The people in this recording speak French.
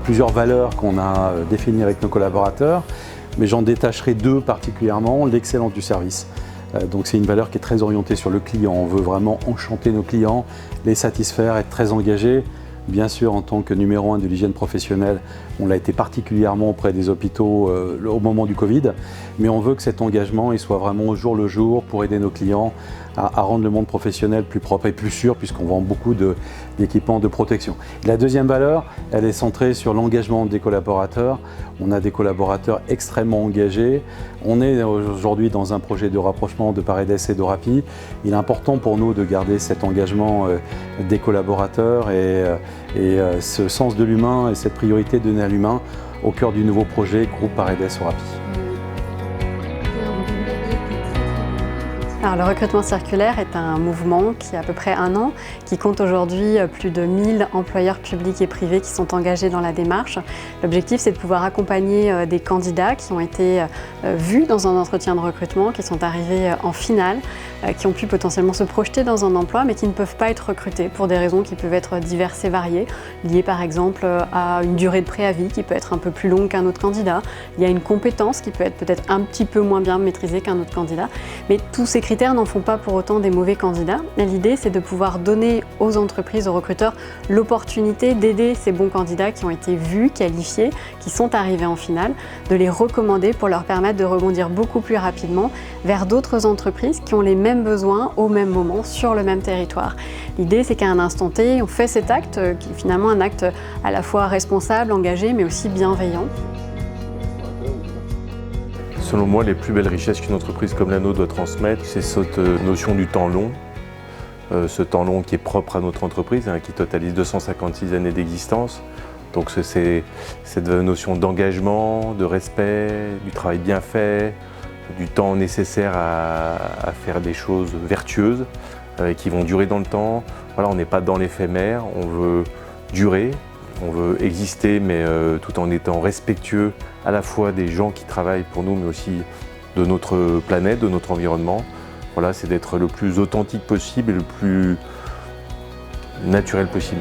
plusieurs valeurs qu'on a définies avec nos collaborateurs, mais j'en détacherai deux particulièrement, l'excellence du service. Donc c'est une valeur qui est très orientée sur le client. On veut vraiment enchanter nos clients, les satisfaire, être très engagé. Bien sûr, en tant que numéro 1 de l'hygiène professionnelle, on l'a été particulièrement auprès des hôpitaux au moment du Covid, mais on veut que cet engagement il soit vraiment au jour le jour pour aider nos clients à rendre le monde professionnel plus propre et plus sûr, puisqu'on vend beaucoup d'équipements de protection. La deuxième valeur, elle est centrée sur l'engagement des collaborateurs. On a des collaborateurs extrêmement engagés. On est aujourd'hui dans un projet de rapprochement de Paredes et d'Orapi. Il est important pour nous de garder cet engagement des collaborateurs et ce sens de l'humain et cette priorité donnée à l'humain au cœur du nouveau projet groupe Paredes-Orapi. Alors, le recrutement circulaire est un mouvement qui a à peu près 1 an, qui compte aujourd'hui plus de 1000 employeurs publics et privés qui sont engagés dans la démarche. L'objectif, c'est de pouvoir accompagner des candidats qui ont été vus dans un entretien de recrutement, qui sont arrivés en finale, qui ont pu potentiellement se projeter dans un emploi, mais qui ne peuvent pas être recrutés pour des raisons qui peuvent être diverses et variées, liées par exemple à une durée de préavis qui peut être un peu plus longue qu'un autre candidat, il y a une compétence qui peut être peut-être un petit peu moins bien maîtrisée qu'un autre candidat, mais tous ces critères n'en font pas pour autant des mauvais candidats. L'idée, c'est de pouvoir donner aux entreprises, aux recruteurs, l'opportunité d'aider ces bons candidats qui ont été vus, qualifiés, qui sont arrivés en finale, de les recommander pour leur permettre de rebondir beaucoup plus rapidement vers d'autres entreprises qui ont les mêmes besoins au même moment sur le même territoire. L'idée, c'est qu'à un instant T, on fait cet acte qui est finalement un acte à la fois responsable, engagé, mais aussi bienveillant. Selon moi, les plus belles richesses qu'une entreprise comme la nôtre doit transmettre, c'est cette notion du temps long. Ce temps long qui est propre à notre entreprise, qui totalise 256 années d'existence. Donc c'est cette notion d'engagement, de respect, du travail bien fait, du temps nécessaire à faire des choses vertueuses qui vont durer dans le temps. Voilà, on n'est pas dans l'éphémère, on veut durer. On veut exister, mais tout en étant respectueux à la fois des gens qui travaillent pour nous, mais aussi de notre planète, de notre environnement. Voilà, c'est d'être le plus authentique possible et le plus naturel possible.